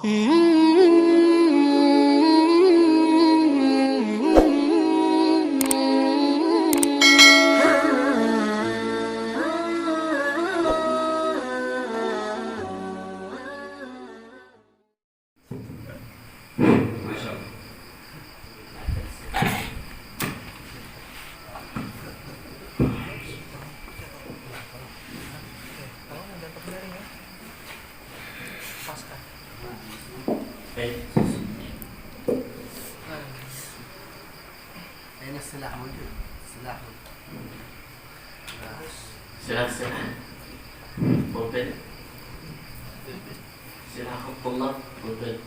أين السلاح موجود؟ السلاح سلاح موبيل سلاح الطلاب موبيل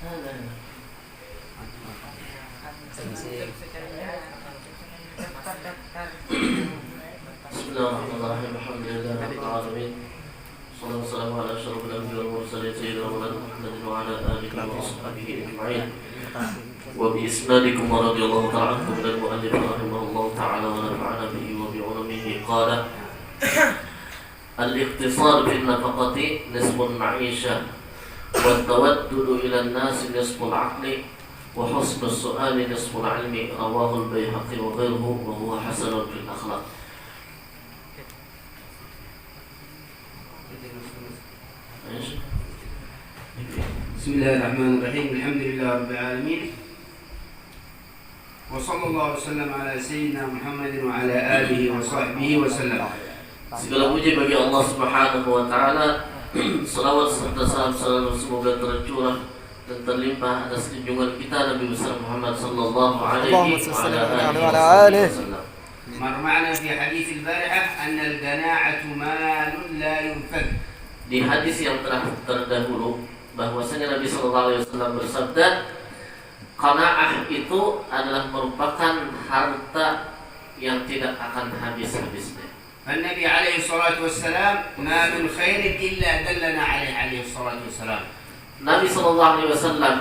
هذا بسم الله الرحمن الرحيم الحمد لله رب العالمين والصلاة والسلام على أشرف الأنبياء والمرسلين سيدنا مولانا محمد وعلى آله وأصحابه أجمعين وبإسنادكم ورضي الله تعالى عنكم من المؤلف رحمه الله تعالى ونفعنا به وبعلمه قال الاقتصار في النفقة نصف المعيشة والتودد إلى الناس نصف العقل وحسن السؤال نصف العلم رواه البيهقي وغيره وهو حسن في الأخلاق. بسم الله الرحمن الرحيم الحمد لله رب العالمين وصلى الله وسلم على سيدنا محمد وعلى آله وصحبه وسلم. Segala puji bagi Allah Subhanahu wa taala. Salawat serta salam selalu semoga tercurah dan terlimpah atas junjungan kita Nabi besar Muhammad sallallahu alaihi wasallam. مر معنا في حديث البارحة أن القناعة مال لا ينفد. Di hadis yang telah terdahulu bahwasanya Nabi sallallahu alaihi wasallam bersabda, qanaah itu adalah merupakan harta yang tidak akan habis-habisnya. النبي عليه الصلاة والسلام ما من خير إلا دلنا عليه الصلاة والسلام. Nabi sallallahu alaihi wasallam,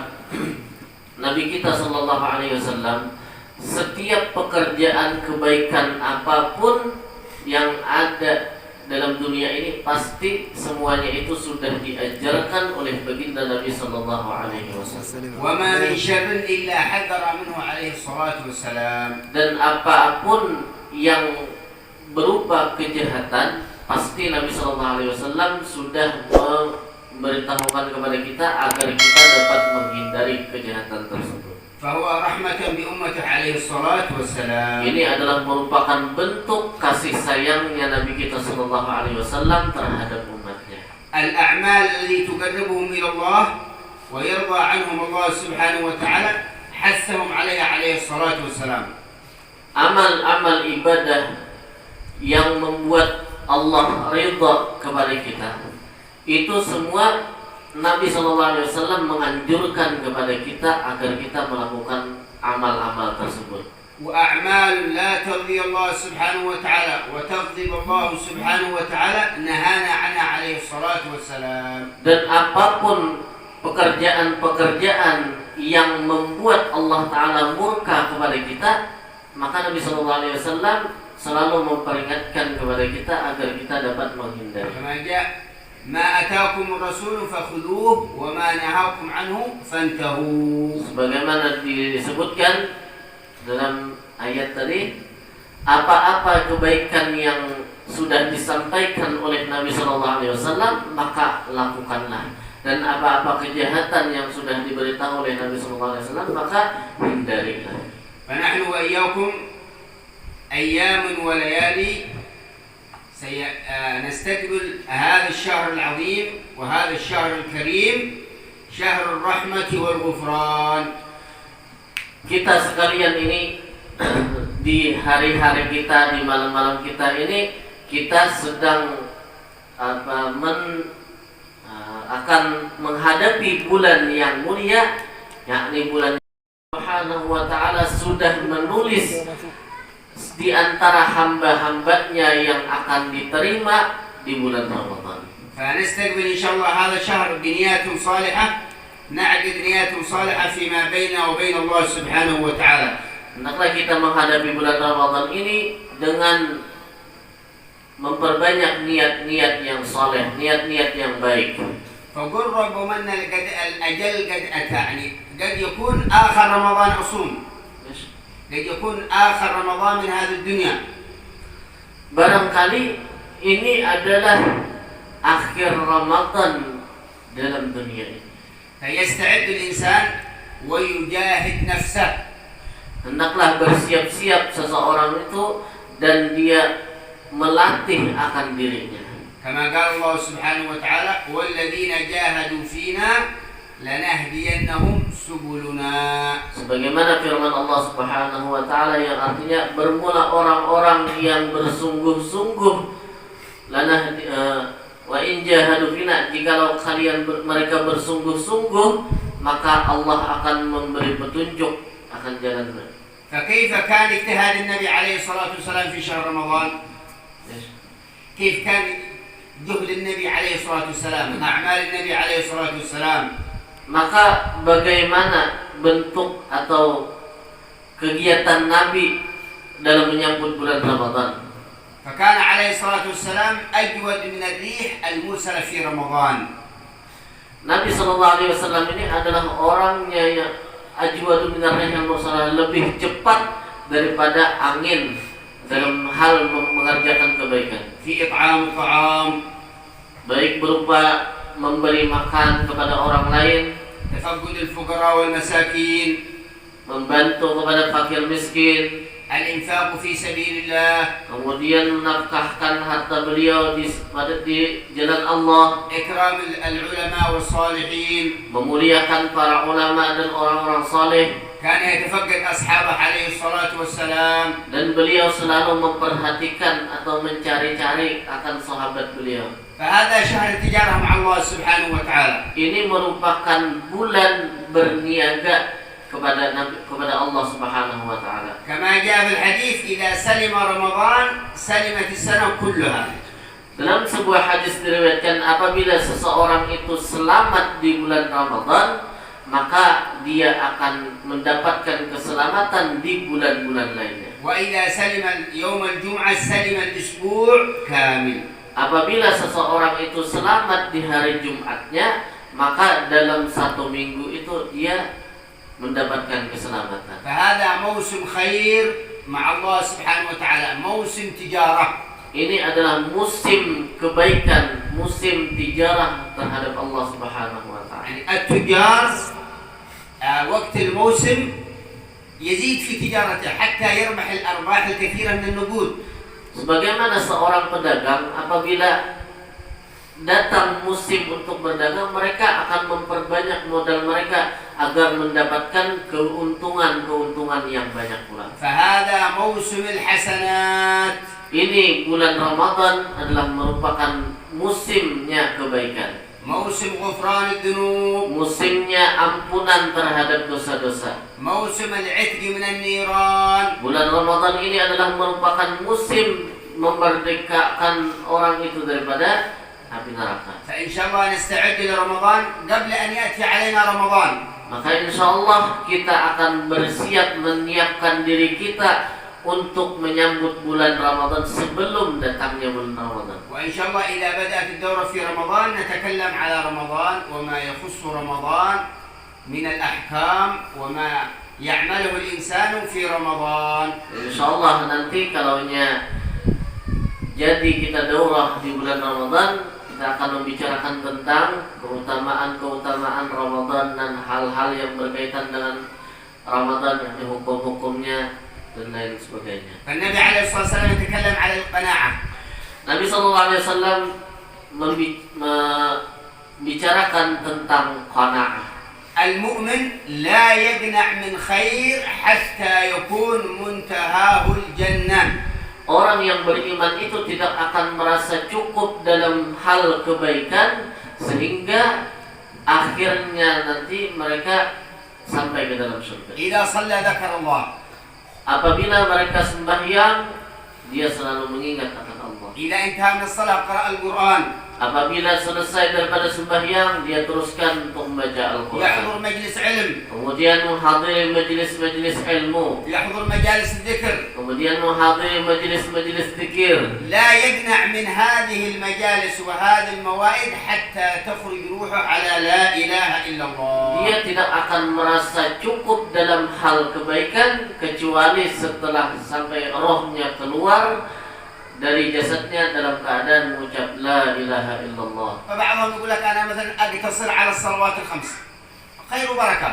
Nabi kita sallallahu alaihi wasallam, setiap pekerjaan kebaikan apapun yang ada dalam dunia ini pasti semuanya itu sudah diajarkan oleh baginda Nabi sallallahu alaihi wasallam. وما من شر إلا حذر منه عليه الصلاة والسلام. Dan apapun yang berupa kejahatan pasti Nabi sallallahu alaihi wasallam sudah memberitahukan kepada kita agar kita dapat menghindari kejahatan tersebut. فهو رحمة بأمته عليه الصلاة والسلام. Ini adalah merupakan bentuk kasih sayangnya Nabi kita sallallahu alaihi wasallam terhadap umatnya. الأعمال التي تقربهم إلى الله ويرضى عنهم الله سبحانه وتعالى حثهم عليها عليه الصلاة والسلام. Amal-amal ibadah yang membuat Allah ridha kepada kita, itu semua Nabi SAW menganjurkan kepada kita agar kita melakukan amal-amal tersebut. وأعمال لا ترضي الله سبحانه وتعالى وتغضب الله سبحانه وتعالى نهانا عنها عليه الصلاة والسلام. Dan apapun pekerjaan-pekerjaan yang membuat Allah Ta'ala murka kepada kita, maka Nabi SAW selalu memperingatkan kepada kita agar kita dapat menghindari. ما أتاكم الرسول فخذوه وما نهاكم عنه فانتهوا. Sebagaimana disebutkan dalam ayat tadi, apa-apa kebaikan yang sudah disampaikan oleh Nabi SAW maka lakukanlah, dan apa-apa kejahatan yang sudah diberitahu oleh Nabi SAW maka hindarilah. فنحن وإياكم أيام وليالي نستقبل هذا الشهر العظيم وهذا الشهر الكريم شهر الرحمة والغفران. Kita sekalian ini di hari-hari kita, di malam-malam kita ini, kita sedang akan menghadapi bulan yang mulia, yakni bulan Subhanahu wa ta'ala sudah menulis di antara hamba-hambanya yang akan diterima di bulan Ramadan. فنستقبل إن شاء الله هذا الشهر بنيات صالحة نعقد نيات صالحة فيما بيننا وبين الله سبحانه وتعالى. Hendaklah kita menghadapi bulan Ramadan ini dengan memperbanyak niat-niat yang saleh, niat-niat yang baik. فقل ربما أن الأجل قد أتاني، قد يكون آخر رمضان أصوم، قد يكون آخر رمضان من هذه الدنيا. Barangkali ini adalah akhir Ramadan dalam dunia ini. فيستعد الإنسان ويجاهد نفسه. Hendaklah bersiap-siap seseorang itu dan dia melatih akan dirinya. كما قال الله سبحانه وتعالى والذين جاهدوا فينا لنهدينهم سبلنا. Sebagaimana firman Allah Subhanahu wa taala yang artinya bermula orang-orang yang bersungguh-sungguh wa in jahadu fina, jikalau mereka bersungguh-sungguh maka Allah akan memberi petunjuk akan jalan mereka. فكيف كان اجتهاد النبي عليه الصلاة والسلام في شهر رمضان؟ كيف كان جهد النبي عليه الصلاة والسلام، أعمال النبي عليه الصلاة والسلام؟ Maka bagaimana bentuk atau kegiatan Nabi dalam menyambut bulan Ramadan? فكان عليه الصلاة والسلام أجود من الريح المرسلة في رمضان. Nabi Shallallahu Alaihi Wasallam ini adalah orangnya yang ajwadu minar rihil mursalah, lebih cepat daripada angin dalam hal mengerjakan kebaikan. في إطعام الطعام، baik berupa memberi makan kepada orang lain, تفقد الفقراء والمساكين، membantu kepada fakir miskin, الإنفاق في سبيل الله، kemudian menafkahkan harta beliau di jalan Allah, إكرام العلماء والصالحين. memuliakan para ulama dan orang-orang saleh. كان يتفقد أصحابه عليه الصلاة والسلام. Dan beliau selalu memperhatikan atau mencari-cari akan sahabat beliau. فهذا شهر التجارة مع الله سبحانه وتعالى. Ini merupakan bulan berniaga kepada Allah Subhanahu wa taala. كما جاء في الحديث إذا سلم رمضان سلمت السنة كلها. Dalam sebuah hadis diriwayatkan apabila seseorang itu selamat di bulan Ramadan, maka dia akan mendapatkan keselamatan di bulan-bulan lainnya. وإذا سلم يوم الجمعة سلم الأسبوع كامل. Apabila seseorang itu selamat di hari Jumatnya, maka dalam satu minggu itu dia mendapatkan keselamatan. فهذا موسم خير مع الله سبحانه وتعالى، موسم تجارة. Ini adalah musim kebaikan, musim tijarah terhadap Allah Subhanahu wa taala. يعني التجار وقت الموسم يزيد في تجارته حتى يربح الأرباح الكثيرة من النقود. Sebagaimana seorang pedagang apabila datang musim untuk berdagang, mereka akan memperbanyak modal mereka agar mendapatkan keuntungan yang banyak pula. فهذا موسم الحسنات. Ini bulan Ramadan adalah merupakan musimnya kebaikan. موسم غفران الذنوب. Musimnya ampunan terhadap dosa-dosa. موسم العتق من النيران. Bulan Ramadan ini adalah merupakan musim memerdekakan orang itu daripada api neraka. فإن شاء الله نستعد لرمضان قبل أن يأتي علينا رمضان. Maka insya Allah kita akan bersiap menyiapkan diri kita untuk menyambut bulan Ramadan sebelum datangnya bulan Ramadan. وإن شاء الله إذا بدأت الدورة في رمضان نتكلم على رمضان وما يخص رمضان من الأحكام وما يعمله الإنسان في رمضان. Insya Allah nanti kalaunya jadi kita daurah di bulan Ramadan, kita akan membicarakan tentang keutamaan Ramadan dan hal-hal yang berkaitan dengan Ramadan, yakni hukum-hukumnya dan lain sebagainya. فالنبي عليه الصلاة والسلام يتكلم على القناعة. Nabi Shallallahu Alaihi Wasallam membicarakan tentang qanaah. المؤمن لا يقنع من خير حتى يكون منتهاه الجنة. Orang yang beriman itu tidak akan merasa cukup dalam hal kebaikan sehingga akhirnya nanti mereka sampai ke dalam surga. إذا صلى ذكر الله. Apabila mereka sembahyang, dia selalu mengingat akan Allah. إذا انتهى من الصلاة قرأ القرآن. Apabila selesai daripada sembahyang, dia teruskan untuk membaca Al-Quran. يحضر مجلس علم. Kemudian menghadiri majlis-majlis ilmu. يحضر مجالس الذكر. Kemudian menghadiri majlis-majlis zikir. لا يقنع من هذه المجالس وهذه الموائد حتى تخرج روحه على لا إله إلا الله. Dia tidak akan merasa cukup dalam hal kebaikan kecuali setelah sampai rohnya keluar dari jasadnya dalam keadaan mengucap la ilaha illallah. فبعضهم يقول لك أنا مثلا أقتصر على الصلوات الخمس خير وبركة.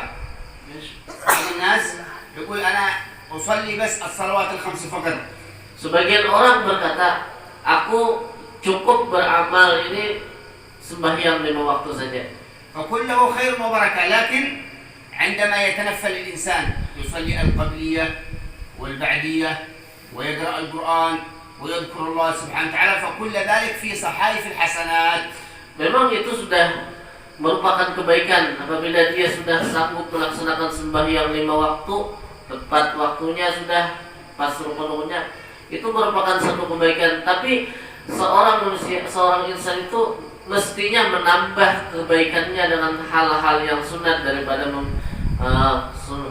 بعض الناس يقول أنا أصلي بس الصلوات الخمس فقط. Sebagian orang berkata, aku cukup beramal ini sembahyang 5 waktu saja. فكله خير وبركة، لكن عندما يتنفل الإنسان يصلي القبلية والبعدية ويقرأ القرآن ويذكر الله سبحانه وتعالى فكل ذلك في صحائف الحسنات. Memang itu sudah merupakan kebaikan apabila dia sudah sanggup melaksanakan sembahyang 5 waktu tepat waktunya, sudah pas rukunnya, itu merupakan satu kebaikan. Tapi seorang manusia, seorang insan itu mestinya menambah kebaikannya dengan hal-hal yang sunat daripada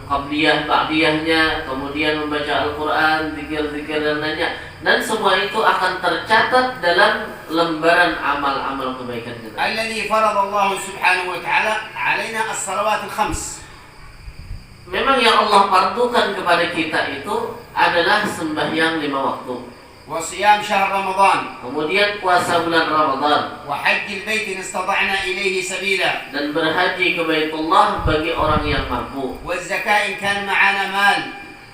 qabliyah, ba'diyahnya, kemudian membaca Al-Quran, zikir-zikir dan lainnya. Dan semua itu akan tercatat dalam lembaran amal-amal kebaikan kita. الذي فرض الله سبحانه وتعالى علينا الصلوات الخمس. Memang yang Allah fardukan kepada kita itu adalah sembahyang 5 waktu. وصيام شهر رمضان. Kemudian puasa bulan Ramadan. وحج البيت إن استطعنا إليه سبيلا. Dan berhaji ke Baitullah bagi orang yang mampu. والزكاة إن كان معنا مال.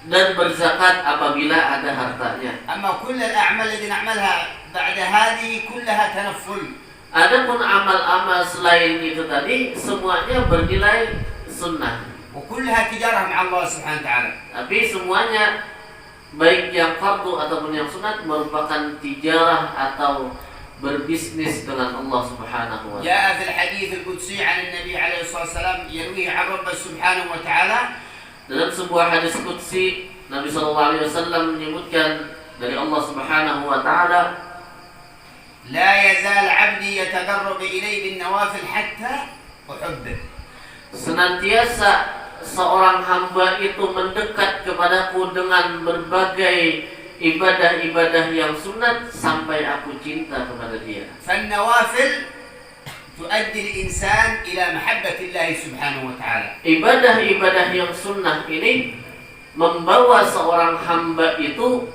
Dan berzakat apabila ada hartanya. أما كل الأعمال التي نعملها بعد هذه كلها تنفل. Adapun amal-amal selain itu tadi semuanya bernilai sunnah. وكلها تجارة مع الله سبحانه وتعالى. Tapi semuanya baik yang fardu ataupun yang sunat merupakan tijarah atau berbisnis dengan Allah Subhanahu wa taala. جاء في الحديث القدسي عن النبي عليه الصلاة والسلام يرويه عن رب سبحانه وتعالى. Dalam sebuah hadis qudsi Nabi sallallahu alaihi wasallam menyebutkan dari Allah Subhanahu wa taala, لا يزال عبدي يتقرب إلي بالنوافل حتى أحبه. Senantiasa seorang hamba itu mendekat kepadaku dengan berbagai ibadah-ibadah yang sunat sampai aku cinta kepada dia. فالنوافل تؤدي الإنسان إلى محبة الله سبحانه وتعالى. Ibadah-ibadah yang sunnah ini membawa seorang hamba itu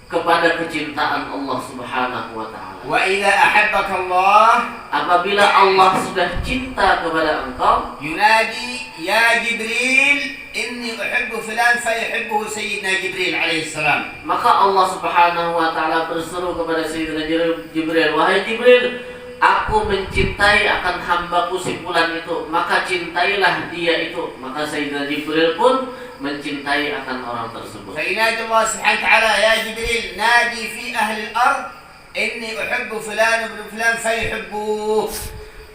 kepada kecintaan Allah Subhanahu wa taala. وإذا أحبك الله, apabila Allah sudah cinta kepada engkau, ينادي يا جبريل إني أحب فلان فيحبه سيدنا جبريل عليه السلام. maka Allah Subhanahu wa taala berseru kepada Sayyidina Jibril, wahai Jibril, aku mencintai akan hambaku si fulan itu, maka cintailah dia itu. Maka Sayyidina Jibril pun mencintai akan orang tersebut. فينادي الله سبحانه وتعالى يا جبريل نادي في أهل الأرض إني أحب فلان ابن فلان فيحبوه.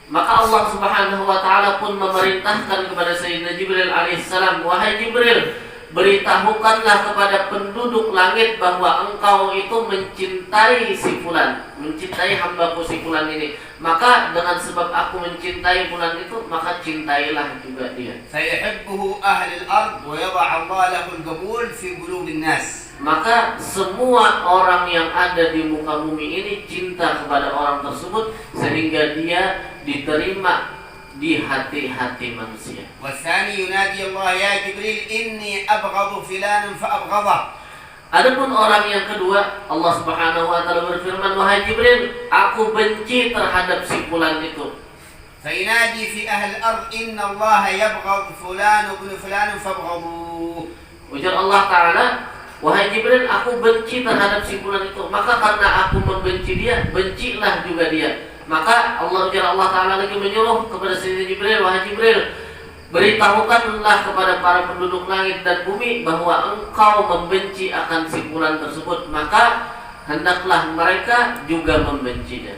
Maka Allah Subhanahu wa taala pun memerintahkan kepada Sayyidina Jibril alaihissalam, wahai Jibril, beritahukanlah kepada penduduk langit bahwa engkau itu mencintai si fulan, mencintai hambaku si fulan ini. Maka dengan sebab aku mencintai fulan itu, maka cintailah juga dia. فيحبه أهل الأرض ويضع الله له القبول في قلوب الناس. Maka semua orang yang ada di muka bumi ini cinta kepada orang tersebut sehingga dia diterima di hati-hati manusia. والثاني ينادي الله يا جبريل إني أبغض فلانا فأبغضه. Adapun orang yang kedua, Allah Subhanahu wa taala berfirman, wahai Jibril, aku benci terhadap si fulan itu. فينادي في أهل الأرض إن الله يبغض فلان وابن فلان فابغضوه. Ujar Allah Ta'ala, wahai Jibril, aku benci terhadap si fulan itu, maka karena aku membenci dia, bencilah juga dia. Maka Allah Ta'ala lagi menyuruh kepada Sayyidina Jibril, wahai Jibril, beritahukanlah kepada para penduduk langit dan bumi bahwa engkau membenci akan si fulan tersebut. Maka hendaklah mereka juga membencinya.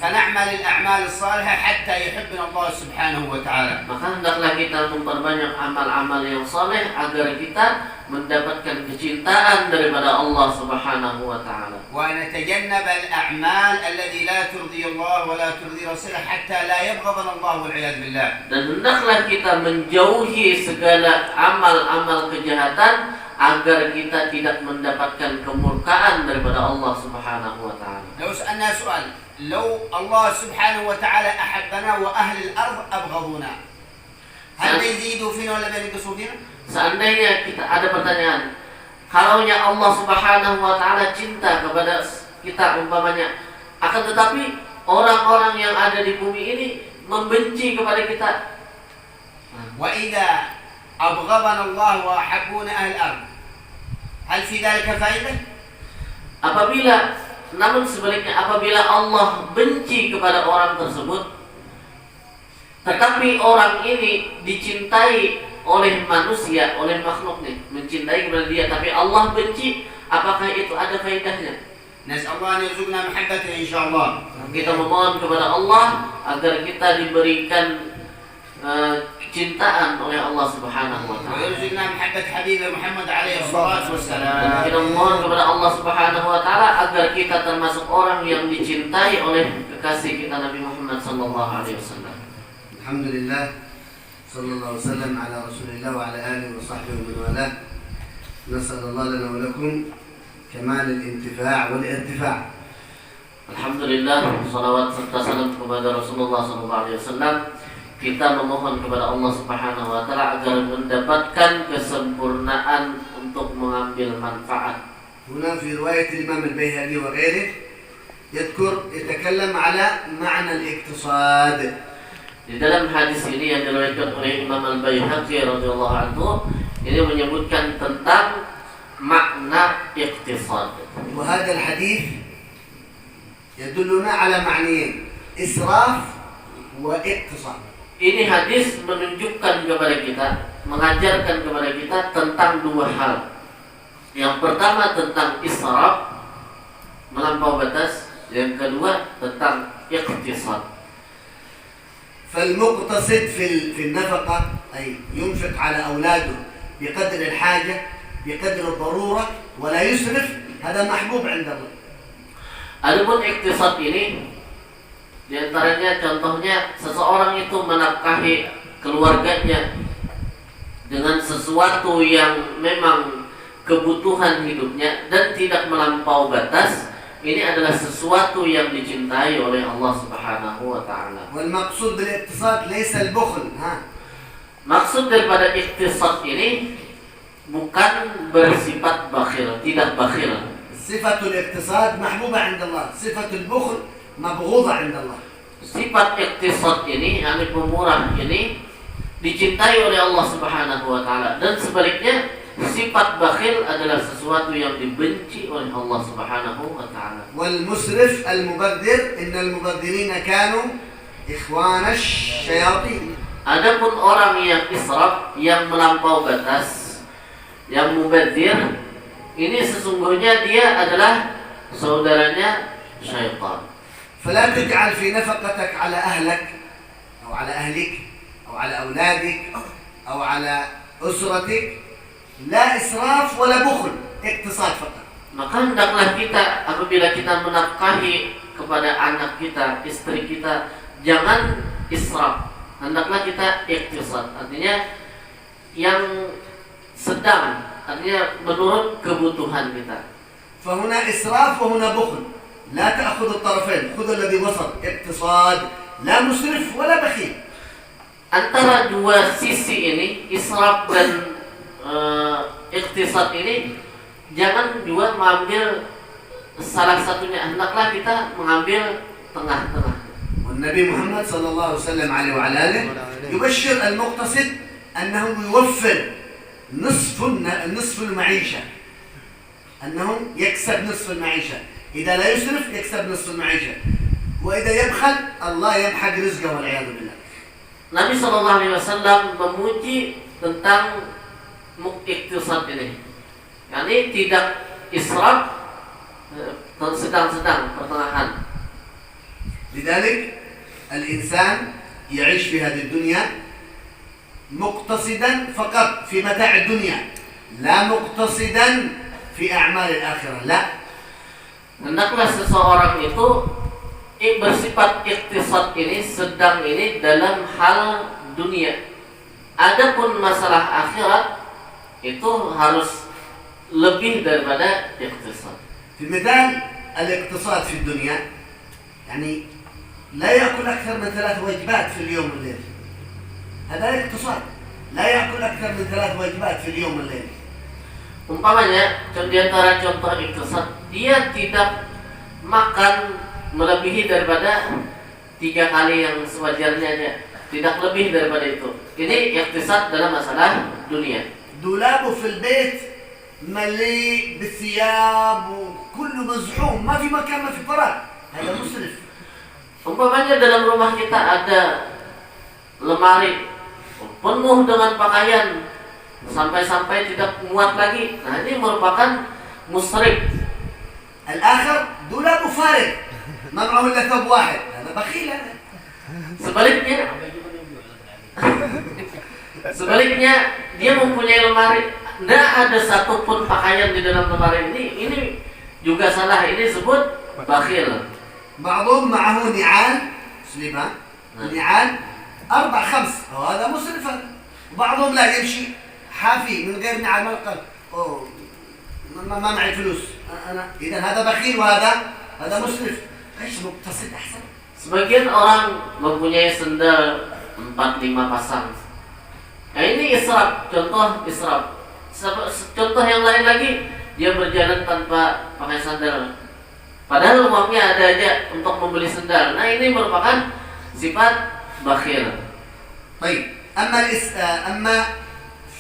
فنعمل الأعمال الصالحة حتى يحبنا الله سبحانه وتعالى. Maka hendaklah kita memperbanyak amal-amal yang saleh agar kita mendapatkan kecintaan daripada Allah Subhanahu wa taala. ونتجنب الأعمال التي لا ترضي الله ولا ترضي رسوله حتى لا يبغضنا الله والعياذ بالله. Dan hendaklah kita menjauhi segala amal-amal kejahatan agar kita tidak mendapatkan kemurkaan daripada Allah Subhanahu wa taala. لو سألنا سؤال لو الله سبحانه وتعالى أحبنا وأهل الأرض أبغضونا هل يزيدوا فينا ولا ينقصوا فينا؟ Seandainya kita ada pertanyaan, kalaunya Allah Subhanahu wa taala cinta kepada kita umpamanya, akan tetapi orang-orang yang ada di bumi ini membenci kepada kita. وإذا أبغضنا الله وأحبونا أهل الأرض هل في ذلك فائدة؟ Namun sebaliknya apabila Allah benci kepada orang tersebut, tetapi orang ini dicintai oleh manusia, oleh makhluk nih, mencintai kepada dia, tapi Allah benci, apakah itu ada faedahnya? نسأل الله أن يرزقنا محبته إن شاء الله. Kita memohon kepada Allah agar kita diberikan cintaan oleh Allah Subhanahu wa taala. ويرزقنا محبة حبيبه محمد عليه الصلاة والسلام. Kita memohon kepada Allah Subhanahu wa taala agar kita termasuk orang yang dicintai oleh kekasih kita Nabi Muhammad sallallahu alaihi wasallam. Alhamdulillah, sallallahu wasallam ala Rasulillah wa ala alihi wa sahbihi wa man walah. Nasallallahu lana wa lakum kamal al-intifa' wal irtifa'. Alhamdulillah, salawat serta salam kepada Rasulullah sallallahu alaihi wasallam. Kita memohon kepada Allah Subhanahu wa taala agar mendapatkan kesempurnaan untuk mengambil manfaat. هنا في رواية الإمام البيهقي وغيره يتكلم على معنى الاقتصاد. Di dalam hadis ini yang diriwayatkan oleh Imam Al-Baihaqi radhiyallahu anhu, ini menyebutkan tentang makna iqtisad. وهذا الحديث يدلنا على معنيين: إسراف واقتصاد. Ini hadis menunjukkan kepada kita, mengajarkan kepada kita tentang dua hal. Yang pertama tentang israf, melampaui batas. Yang kedua tentang iqtisad. فالمقتصد في النفقة أي ينفق على أولاده بقدر الحاجة بقدر الضرورة ولا يسرف، هذا محبوب عند الله. Adapun iqtisad ini, di antaranya contohnya seseorang itu menafkahi keluarganya dengan sesuatu yang memang kebutuhan hidupnya dan tidak melampaui batas. Ini adalah sesuatu yang dicintai oleh Allah Subhanahu wa taala. والمقصود بالاقتصاد ليس البخل. Maksud daripada iqtisad ini bukan bersifat bakhil, tidak bakhil. صفة الاقتصاد محبوبة عند الله، صفة البخل مبغوضة عند الله. Sifat iqtisad ini, yakni pemurah ini dicintai oleh Allah Subhanahu wa taala, dan sebaliknya sifat bakhil adalah sesuatu yang dibenci oleh Allah Subhanahu wa taala. والمسرف المبذر إن المبذرين كانوا إخوان الشياطين. Adapun orang yang israf, yang melampaui batas, yang mubadzir, ini sesungguhnya dia adalah saudaranya syaitan. فلا تجعل في نفقتك على أهلك أو على أهلك أو على أولادك أو على أسرتك لا إسراف ولا بخل، اقتصاد فقط. Maka hendaklah kita apabila kita menafkahi kepada anak kita, istri kita, jangan israf. Hendaklah kita iqtisad, artinya yang sedang, artinya menurut kebutuhan kita. فهنا إسراف وهنا بخل، لا تأخذ الطرفين، خذ الذي وسط، اقتصاد لا مسرف ولا بخيل. Antara dua sisi ini, israf dan iqtisad ini, jangan dua mengambil salah satunya, hendaklah kita mengambil tengah-tengah. والنبي محمد صلى الله عليه وسلم عليه وعلى آله يبشر المقتصد أنه يوفر نصف المعيشة، أنه يكسب نصف المعيشة، إذا لا يسرف يكسب نصف المعيشة، وإذا يبخل الله يمحق رزقه والعياذ بالله. Nabi Shallallahu Alaihi Wasallam memuji tentang iqtisad ini, yakni tidak israf, sedang-sedang, pertengahan. لذلك الإنسان يعيش في هذه الدنيا مقتصدا فقط في متاع الدنيا لا مقتصدا في أعمال الآخرة لا. Hendaklah seseorang itu bersifat iktisad ini, sedang ini dalam hal dunia. Adapun masalah akhirat itu harus lebih daripada iktisad. في مثال الاقتصاد في الدنيا يعني لا يأكل أكثر من 3 وجبات في اليوم والليل. هذا الاقتصاد لا يأكل أكثر من 3 وجبات في اليوم والليل. Umpamanya di antara contoh iktisad, dia tidak makan melebihi daripada 3 kali yang sewajarnya aja, tidak lebih daripada itu. Ini iktisad dalam masalah dunia. دولابه في البيت مليء بالثياب وكله مزحوم ما في مكان ما في فراغ هذا مسرف. Umpamanya dalam rumah kita ada lemari penuh dengan pakaian sampai-sampai tidak muat lagi. Nah, ini merupakan musrif. الآخر دولابه فارغ ما معه إلا ثوب واحد هذا بخيل هذا. Sebaliknya dia mempunyai lemari, tidak ada satupun pakaian di dalam lemari ini juga salah. Ini disebut bakhil. بعضهم معه نعال سليمان نعال 4 5 وهذا مسرف. وبعضهم لا يمشي حافي من غير نعال ما قال اوه ما معي فلوس انا اذا هذا بخيل وهذا مسرف. ايش مقتصد احسن. Sebagian orang mempunyai sendal 4-5 pasang. Nah, ini israf, contoh israf. Contoh yang lain lagi, dia berjalan tanpa pakai sandal. Padahal uangnya ada aja untuk membeli sendal. Nah, ini merupakan sifat bakhil. طيب اما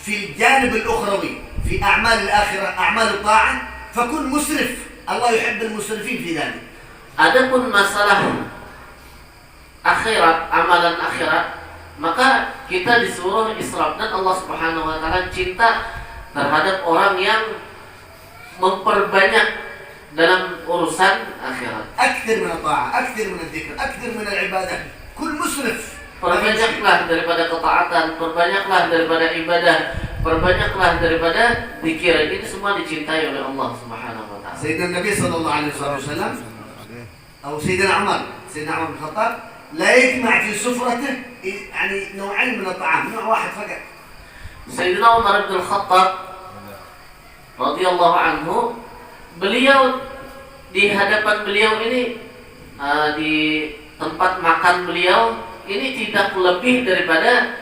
في الجانب الاخروي في اعمال الاخره اعمال الطاعه فكن مسرف. الله يحب المسرفين في ذلك. Adapun masalah akhirat, amalan akhirat, maka kita disuruh israf, dan Allah Subhanahu wa taala cinta terhadap orang yang memperbanyak dalam urusan akhirat. أكثر من الطاعة، أكثر من الذكر، أكثر من العبادة، كل مسرف. Perbanyaklah daripada ketaatan, perbanyaklah daripada ibadah, perbanyaklah daripada zikir. Ini semua dicintai oleh Allah Subhanahu wa taala. سيدنا النبي صلى الله عليه وسلم أو سيدنا عمر بن الخطاب لا يجمع في سفرته يعني نوعين من الطعام، نوع واحد فقط. Sayyidina Umar bin Khattab radhiyallahu anhu, beliau di hadapan beliau ini, di tempat makan beliau ini tidak lebih daripada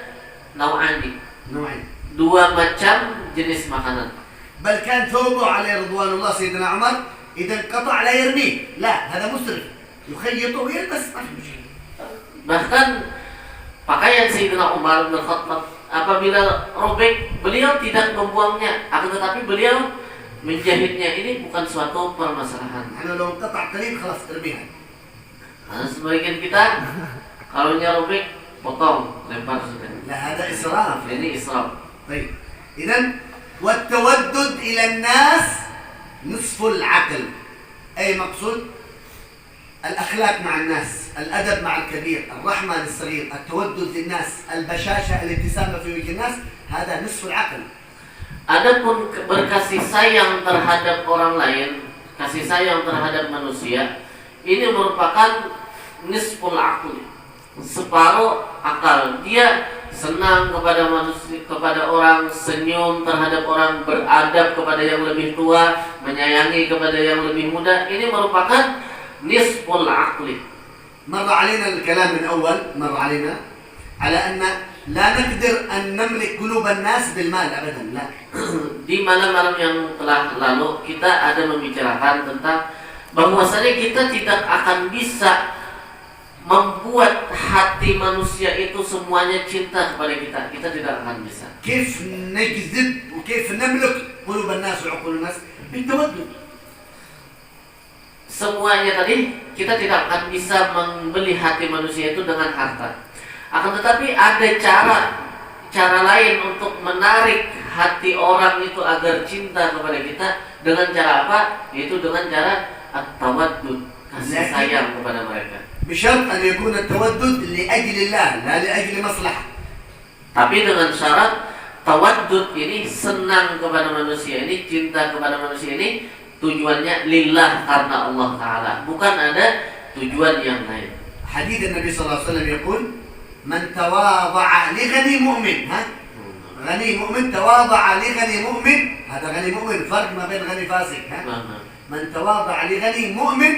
nau'ani, نوعين. 2 macam jenis makanan. بل كان ثوبه عليه رضوان الله سيدنا عمر إذا انقطع لا يرميه، لا هذا مسرف يخيطه ويلبس ما في مشكلة. Bahkan pakaian Sayyidina Umar bin Khattab apabila robek, beliau tidak membuangnya, akan tetapi beliau menjahitnya. Ini bukan suatu permasalahan. أنا لو انقطع قليل خلاص ارميها. Nah, sebagian kita kalau robek potong, lempar sudah. لا هذا إسراف. Ini israf. طيب إذا والتودد إلى الناس نصف العقل. أي مقصود الأخلاق مع الناس، الأدب مع الكبير، الرحمة للصغير، التودد للناس، البشاشة، الابتسامة في وجه الناس، هذا نصف العقل. Adapun berkasih sayang terhadap orang lain, kasih sayang terhadap manusia, ini merupakan nisful aqli, separuh akal. Dia senang kepada manusia, kepada orang, senyum terhadap orang, beradab kepada yang lebih tua, menyayangi kepada yang lebih muda. Ini merupakan nisful aqli. مر علينا الكلام من أول، مر علينا على أن لا نقدر أن نملك قلوب الناس بالمال أبدا، لا. Di malam-malam yang telah lalu kita ada membicarakan tentang bahwasanya kita tidak akan bisa membuat hati manusia itu semuanya cinta kepada kita. Kita tidak akan bisa. كيف نجذب وكيف نملك قلوب الناس وعقول الناس بالتودد. Semuanya tadi kita tidak akan bisa membeli hati manusia itu dengan harta. Akan tetapi ada cara lain untuk menarik hati orang itu agar cinta kepada kita. Dengan cara apa? Yaitu dengan cara at-tawaddud, kasih sayang kepada mereka. بشرط أن يكون التودد لأجل الله لا لأجل مصلحة. Tapi dengan syarat tawaddud ini senang kepada manusia ini, cinta kepada manusia ini tujuannya lillah karena Allah Ta'ala, bukan ada tujuan yang lain. حديث النبي صلى الله عليه وسلم يقول من تواضع لغني مؤمن غني مؤمن تواضع لغني مؤمن هذا غني مؤمن فرق ما بين غني فاسق من تواضع لغني مؤمن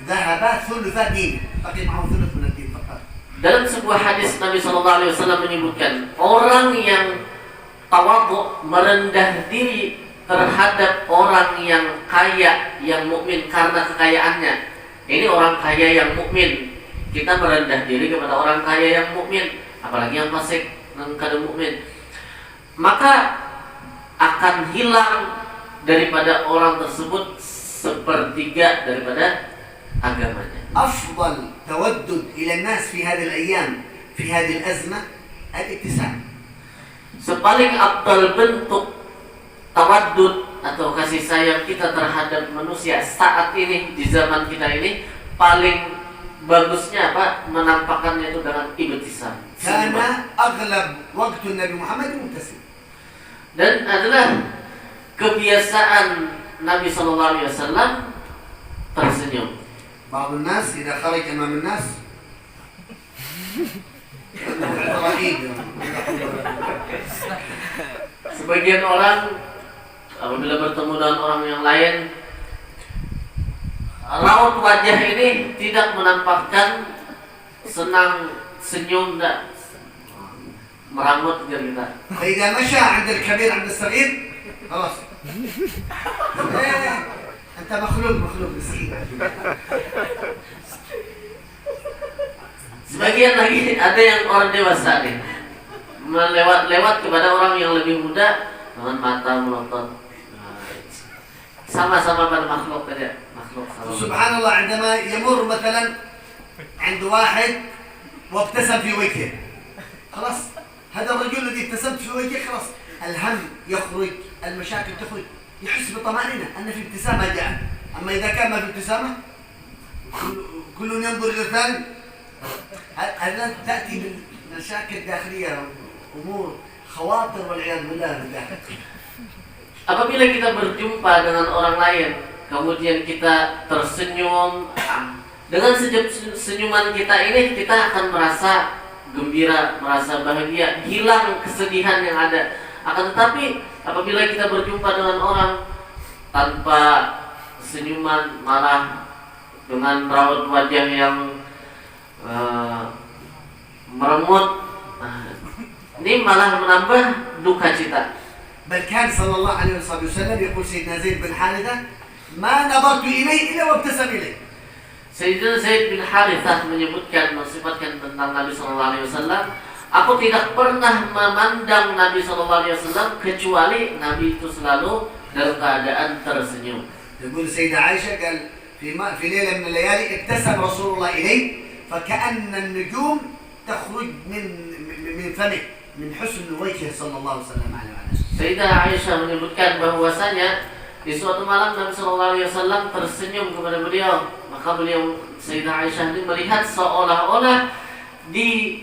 ذهب ثلث دينه بقي معه ثلث من الدين فقط. Dalam sebuah hadis Nabi SAW menyebutkan orang yang tawadhu, merendah diri terhadap orang yang kaya, yang mukmin karena kekayaannya. Ini orang kaya yang mukmin, kita merendah diri kepada orang kaya yang mukmin, apalagi yang fasik yang kada mukmin, maka akan hilang daripada orang tersebut sepertiga daripada agamanya. أفضل تودد إلى الناس في هذه الأيام في هذه الأزمة الابتسام. Sepaling afdal bentuk tawaddud atau kasih sayang kita terhadap manusia saat ini, di zaman kita ini, paling bagusnya apa? Menampakkannya itu dengan ibtisam. كان أغلب وقت النبي محمد مبتسم. Dan adalah kebiasaan Nabi SAW tersenyum. بعض الناس إذا خرج أمام الناس رهيب. Sebagian orang apabila bertemu dengan orang yang lain, raut wajah ini tidak menampakkan senang, senyum, dan merangut kita. فإذا مشى عند الكبير عند الصغير خلاص أنت مخلوق مسكين. Sebagian lagi ada yang orang dewasa nih melewat kepada orang yang lebih muda dengan mata melotot, sama-sama pada makhluk saja, makhluk sama. سبحان الله عندما يمر مثلا عند واحد وابتسم في وجهه خلاص هذا الرجل الذي ابتسمت في وجهه خلاص الهم يخرج المشاكل تخرج يحس بطمأنينة أن في ابتسامة جاء. أما إذا كان ما في ابتسامة كل ينظر إلى الثاني هذا تأتي بالمشاكل الداخلية أمور خواطر والعياذ بالله من الداخل. Apabila kita berjumpa dengan orang lain, kemudian kita tersenyum, dengan senyuman kita ini kita akan merasa gembira, merasa bahagia, hilang kesedihan yang ada. Akan tetapi apabila kita berjumpa dengan orang tanpa senyuman, malah dengan raut wajah yang meremut, ini malah menambah duka cita. بل كان صلى الله عليه وسلم يقول سيدنا زيد بن حارثة ما نظرت إليه إلا وابتسم إليه. Sayyidina Zaid bin Harithah menyebutkan, mensifatkan tentang Nabi SAW, aku tidak pernah memandang Nabi SAW kecuali Nabi itu selalu dalam keadaan tersenyum. يقول سيدة عائشة قال في ليلة من الليالي ابتسم رسول الله إليه فكأن النجوم تخرج من فمه من حسن وجهه صلى الله عليه وسلم عليه وسلم. Sayyidah Aisyah menyebutkan bahwasanya di suatu malam Nabi SAW tersenyum kepada beliau, maka beliau, Sayyidah Aisyah ini melihat seolah-olah di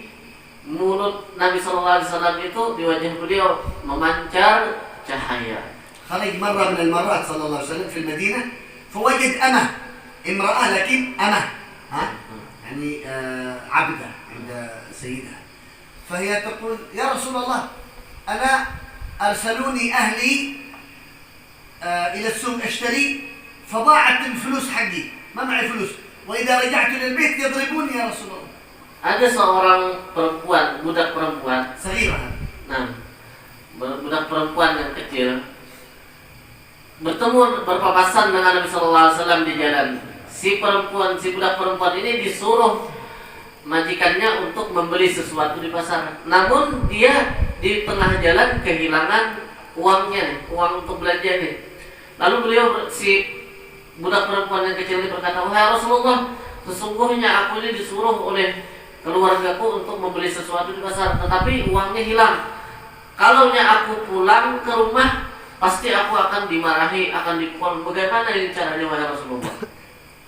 mulut Nabi SAW itu, di wajah beliau memancar cahaya. خرج مرة من المرات صلى الله عليه وسلم في المدينة فوجد امرأة لكن يعني عبدة عند سيدها، فهي تقول يا رسول الله أنا أرسلوني أهلي إلى السوق أشتري فضاعت الفلوس حقي ما معي فلوس وإذا رجعت إلى البيت يضربوني يا رسول الله. Ada seorang perempuan, budak perempuan, صغيرة. nah, budak perempuan yang kecil bertemu berpapasan dengan Nabi SAW di jalan. Si budak perempuan ini disuruh majikannya untuk membeli sesuatu di pasar. Namun dia di tengah jalan kehilangan uangnya, uang untuk belanja nih. Lalu si budak perempuan yang kecil ini berkata, "Wahai Rasulullah, sesungguhnya aku ini disuruh oleh keluargaku untuk membeli sesuatu di pasar, tetapi uangnya hilang. Kalaunya aku pulang ke rumah, pasti aku akan dimarahi, akan dipukul. Bagaimana ini caranya, wahai Rasulullah?"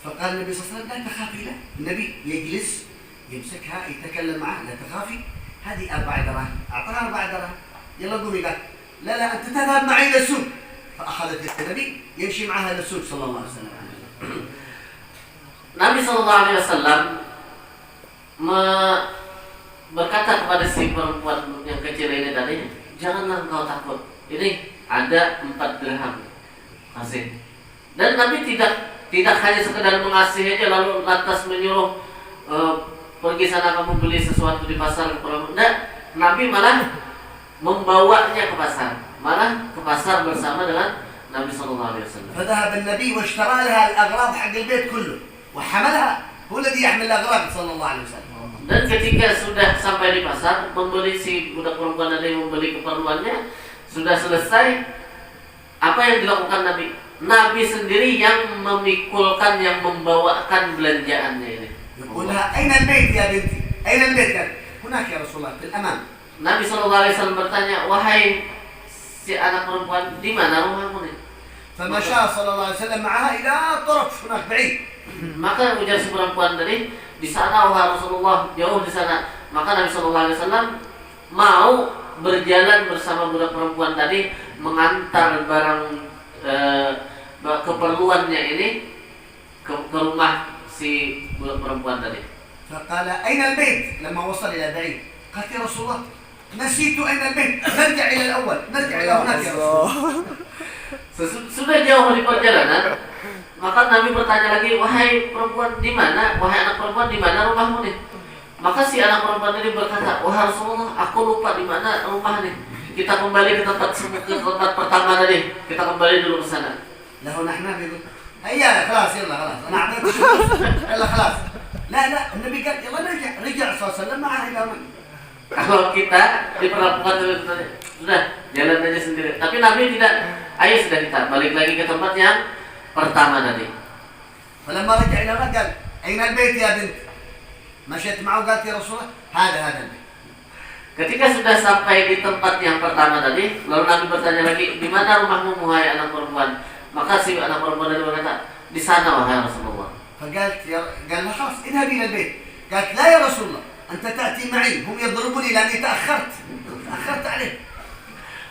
فقال النبي صلى الله عليه وسلم لا تخافي. لا، النبي يجلس يمسكها يتكلم معها، لا تخافي هذه 4 دراهم، أعطاها 4 دراهم، يلا قومي. قال لا أنت تذهب معي إلى السوق. فأخذت النبي يمشي معها إلى السوق صلى الله عليه وسلم. Nabi Shallallahu Alaihi Wasallam berkata kepada si perempuan yang kecil ini tadi, janganlah engkau takut. Ini ada 4 dirham kasih. Dan Nabi tidak hanya sekedar mengasihi aja lalu lantas menyuruh pergi sana kamu beli sesuatu di pasar. Tidak, Nabi malah membawanya ke pasar, bersama dengan Nabi Shallallahu Alaihi Wasallam. فذهب النبي واشترى لها الأغراض حق البيت كله وحملها، هو الذي يحمل الأغراض صلى الله عليه وسلم. Dan ketika sudah sampai di pasar, membeli si budak perempuan tadi membeli keperluannya, sudah selesai, apa yang dilakukan Nabi? Nabi sendiri yang memikulkan, yang membawakan belanjaannya ini. يقول لها أين البيت يا بنتي؟ أين البيت؟ قال هناك يا رسول الله في الأمام. Nabi Shallallahu Alaihi Wasallam bertanya, wahai si anak perempuan, di mana rumahmu nih? فمشى صلى الله عليه وسلم معها إلى طرف هناك بعيد. Maka ujar si perempuan tadi, di sana wahai Rasulullah, jauh di sana. Maka Nabi Shallallahu Alaihi Wasallam mau berjalan bersama budak perempuan tadi mengantar barang keperluannya ini ke rumah si budak perempuan tadi. فقال أين البيت؟ لما وصل إلى بعيد قالت يا رسول الله نسيت أين البيت، نرجع إلى الأول، نرجع إلى هناك يا رسول الله. Sudah jauh di perjalanan, maka Nabi bertanya lagi, wahai perempuan di mana? Wahai anak perempuan di mana rumahmu nih? Maka si anak perempuan tadi berkata, wahai Rasulullah, aku lupa di mana rumah nih. Kita kembali ke tempat pertama tadi. Kita kembali dulu ke sana. له نحن بيقول هيا خلاص يلا خلاص أنا أعطيتك الفلوس يلا خلاص. لا النبي قال يلا رجع صلى الله عليه وسلم معها إلى هناك. Kalau kita diperlakukan sudah jalan aja sendiri. Tapi Nabi tidak. Ayo sudah kita balik lagi ke tempat yang pertama tadi. فلما رجع إلى هناك قال أين البيت يا بنت؟ مشيت معه قالت يا رسول الله هذا البيت. Ketika sudah sampai di tempat yang pertama tadi, lalu Nabi bertanya lagi, di mana rumahmu wahai anak perempuan? Maka si anak perempuan tadi berkata, di sana wahai Rasulullah. فقالت قال لها خلاص اذهبي إلى البيت. قالت لا يا رسول الله أنت تأتي معي، هم يضربوني لأني تأخرت عليه.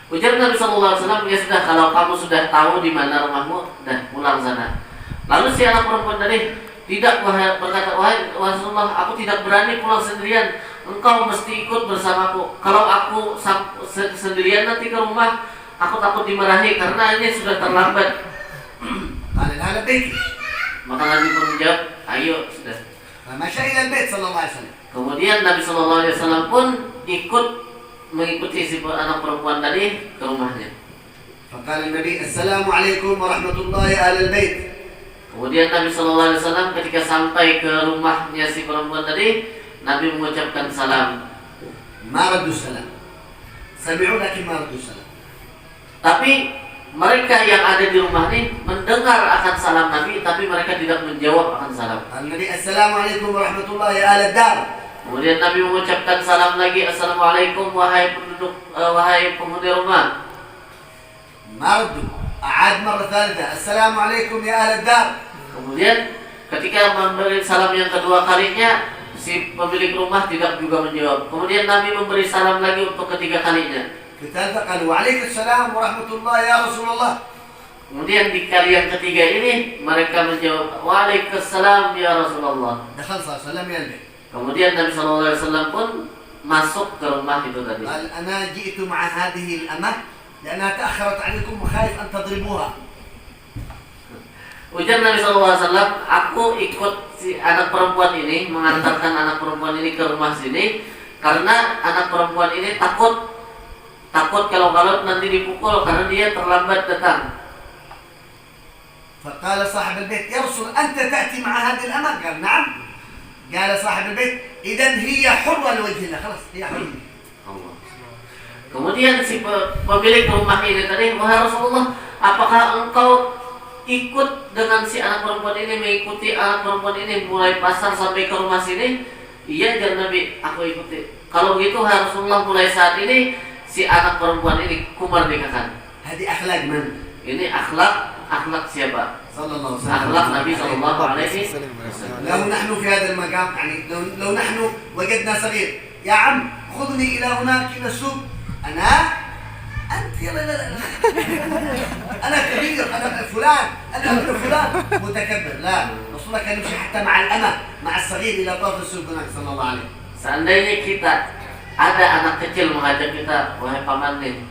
Ujar Nabi Shallallahu Alaihi Wasallam, ya sudah, kalau kamu sudah tahu di mana rumahmu, dah pulang sana. Lalu si anak perempuan tadi berkata, wahai Rasulullah, aku tidak berani pulang sendirian. Engkau mesti ikut bersamaku. Kalau aku sendirian nanti ke rumah, aku takut dimarahi karena ini sudah terlambat. قال هذا بيتي. Maka Nabi pun menjawab, ayo sudah. فمشى إلى البيت صلى الله عليه وسلم. Kemudian Nabi Shallallahu Alaihi Wasallam pun mengikuti si anak perempuan tadi ke rumahnya. فقال النبي السلام عليكم ورحمة الله يا أهل البيت. Kemudian Nabi Shallallahu Alaihi Wasallam ketika sampai ke rumahnya si perempuan tadi, Nabi mengucapkan salam. ما ردوا السلام. سمعوا لكن ما ردوا السلام. Tapi mereka yang ada di rumah ini mendengar akan salam Nabi, tapi mereka tidak menjawab akan salam. النبي السلام عليكم ورحمة الله يا أهل الدار. Kemudian Nabi mengucapkan salam lagi, Assalamualaikum wahai penghuni rumah. ما ردوا. أعاد مرة ثالثة السلام عليكم يا أهل الدار. Kemudian ketika memberi salam yang kedua kalinya, si pemilik rumah tidak juga menjawab. Kemudian Nabi memberi salam lagi untuk ketiga kalinya. الثالثة قال وعليكم السلام ورحمة الله يا رسول الله. Kemudian di kali yang ketiga ini mereka menjawab, Waalaikumsalam ya Rasulullah. دخل صلى الله عليه وسلم إلى البيت. Kemudian Nabi Shallallahu Alaihi Wasallam pun masuk ke rumah itu tadi. قال أنا جئت مع هذه الأمة لأنها تأخرت عليكم وخايف أن تضربوها. Ujar Nabi Shallallahu Alaihi Wasallam, aku ikut si anak perempuan ini, mengantarkan anak perempuan ini ke rumah sini karena anak perempuan ini takut kalau nanti dipukul karena dia terlambat datang. فقال صاحب البيت يا رسول أنت تأتي مع هذه الأمة؟ قال نعم. قال صاحب البيت إذن هي حرة لوجه الله. خلاص هي حرة. Kemudian si pemilik rumah ini tadi, wahai Rasulullah, apakah engkau ikut dengan si anak perempuan ini, mengikuti anak perempuan ini mulai pasar sampai ke rumah sini? Iya, jangan Nabi, aku ikuti. Kalau begitu, wahai Rasulullah, mulai saat ini si anak perempuan ini kumerdekakan. هذه أخلاق من؟ Ini akhlak siapa? صلى الله عليه akhlak وسلم. Nabi Sallallahu Alaihi Wasallam. لو نحن في هذا المقام يعني لو نحن وجدنا صغير يا عم خذني إلى هناك إلى السوق أنا أنت يلا لا لا لا أنا كبير أنا فلان أنا ابن فلان متكبر لا رسول الله كان يمشي حتى مع الأمة مع الصغير إلى طرف السوق هناك صلى الله عليه. Seandainya kita ada anak kecil mengajak kita, wahai paman nih,